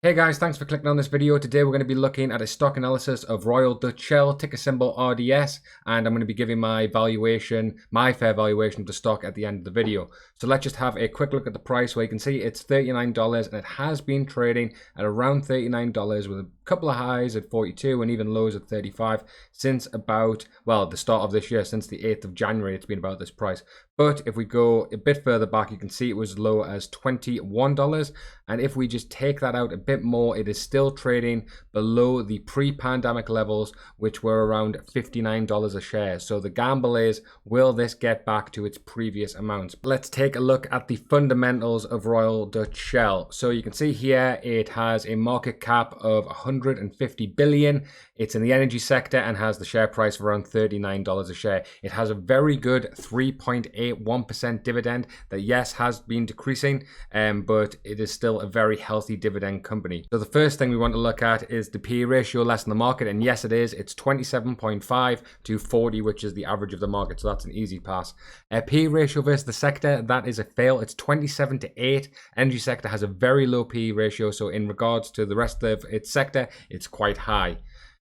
Hey guys, thanks for clicking on this video. Today we're going to be looking at a stock analysis of Royal Dutch Shell, ticker symbol RDS, and I'm going to be giving my fair valuation of the stock at the end of the video. So let's just have a quick look at the price where you can see it's $39 and it has been trading at around $39 with a couple of highs at 42 and even lows at 35 since about, well, the start of this year, since the 8th of January, it's been about this price. But if we go a bit further back, you can see it was as low as $21. And if we just take that out a bit more, it is still trading below the pre-pandemic levels, which were around $59 a share. So the gamble is, will this get back to its previous amounts? Let's take a look at the fundamentals of Royal Dutch Shell. So you can see here, it has a market cap of 150 billion. It's in the energy sector and has the share price of around $39 a share. It has a very good 3.81% dividend that, yes, has been decreasing, but it is still a very healthy dividend company. So the first thing we want to look at is the PE ratio less than the market, and yes, it is. It's 27.5 to 40, which is the average of the market, so that's an easy pass. PE ratio versus the sector, that is a fail. It's 27 to 8. Energy sector has a very low PE ratio, so in regards to the rest of its sector, it's quite high.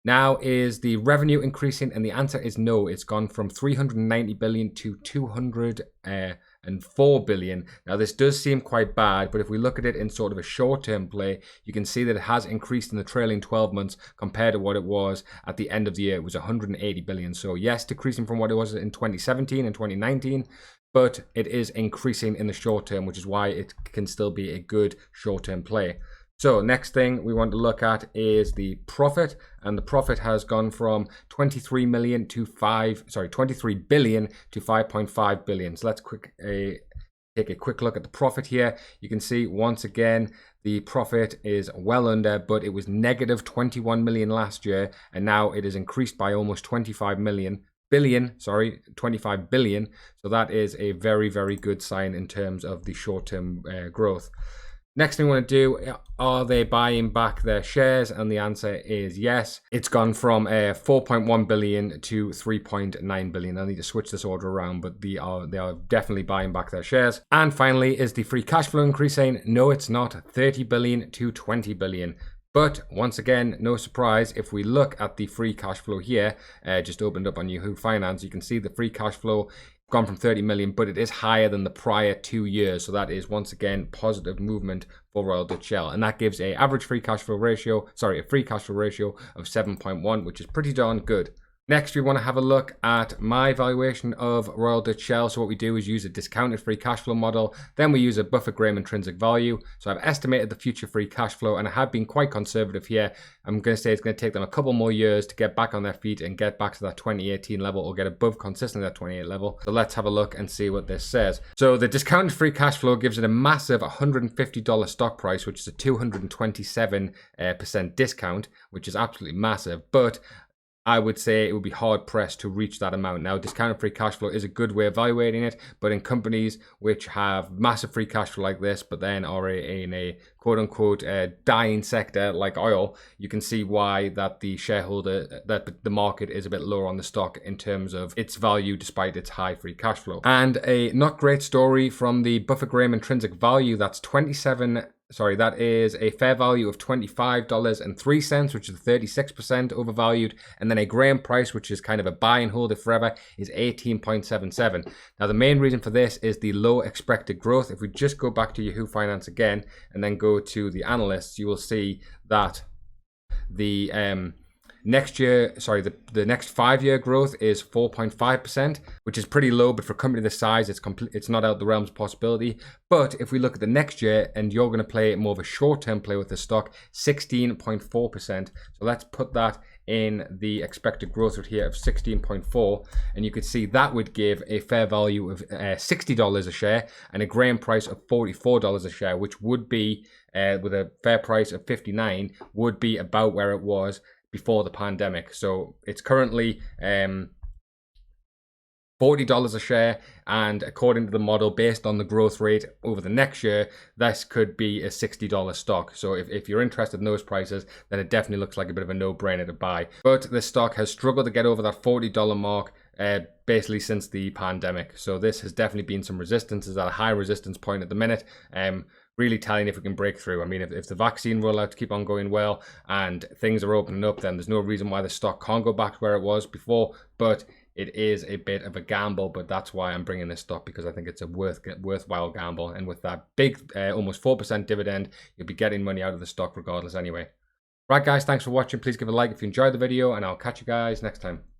Now, is the revenue increasing? And the answer is no. It's gone from 390 billion to 204 billion. Now, this does seem quite bad, but if we look at it in sort of a short-term play, you can see that it has increased in the trailing 12 months compared to what it was at the end of the year. It was 180 billion. So yes, decreasing from what it was in 2017 and 2019, but it is increasing in the short term, which is why it can still be a good short-term play. So next thing we want to look at is the profit, and the profit has gone from 23 billion to 5.5 billion. So let's take a quick look at the profit here. You can see once again the profit is well under, but it was negative 21 million last year, and now it is increased by almost 25 billion. So that is a very, very good sign in terms of the short-term growth. Next thing we want to do, are they buying back their shares? And the answer is yes. It's gone from 4.1 billion to 3.9 billion. I need to switch this order around, but they are definitely buying back their shares. And finally, is the free cash flow increasing? No, it's not. 30 billion to 20 billion. But once again, no surprise, if we look at the free cash flow here, just opened up on Yahoo Finance, you can see the free cash flow gone from 30 million, but it is higher than the prior 2 years. So that is once again positive movement for Royal Dutch Shell, and that gives a free cash flow ratio of 7.1, which is pretty darn good. Next, we want to have a look at my valuation of Royal Dutch Shell. So what we do is use a discounted free cash flow model. Then we use a Buffett-Graham intrinsic value. So I've estimated the future free cash flow, and I have been quite conservative here. I'm going to say it's going to take them a couple more years to get back on their feet and get back to that 2018 level, or get above consistently that 28 level. So let's have a look and see what this says. So the discounted free cash flow gives it a massive $150 stock price, which is a 227% discount, which is absolutely massive. But I would say it would be hard pressed to reach that amount. Now, discounted free cash flow is a good way of evaluating it, but in companies which have massive free cash flow like this, but then are in a quote unquote dying sector like oil, you can see why that the market is a bit lower on the stock in terms of its value despite its high free cash flow. And a not great story from the Buffett-Graham intrinsic value, that is a fair value of $25.03, which is 36% overvalued. And then a Graham price, which is kind of a buy and hold it forever, is 18.77. Now, the main reason for this is the low expected growth. If we just go back to Yahoo Finance again and then go to the analysts, you will see that the next 5-year growth is 4.5%, which is pretty low, but for a company this size, it's not out the realms of possibility. But if we look at the next year, and you're going to play more of a short-term play with the stock, 16.4%. So let's put that in the expected growth rate here of 16.4, and you could see that would give a fair value of $60 a share and a Graham price of $44 a share, which would be, with a fair price of 59, would be about where it was before the pandemic. So it's currently $40 a share, and according to the model, based on the growth rate over the next year, this could be a $60 stock. So if you're interested in those prices, then it definitely looks like a bit of a no-brainer to buy. But this stock has struggled to get over that $40 mark basically since the pandemic. So this has definitely been some resistance. It's at a high resistance point at the minute. really telling if we can break through. I mean, if the vaccine rollouts keep on going well and things are opening up, then there's no reason why the stock can't go back to where it was before. But it is a bit of a gamble, but that's why I'm bringing this stock, because I think it's a worthwhile gamble. And with that big, almost 4% dividend, you'll be getting money out of the stock regardless anyway. Right, guys, thanks for watching. Please give a like if you enjoyed the video, and I'll catch you guys next time.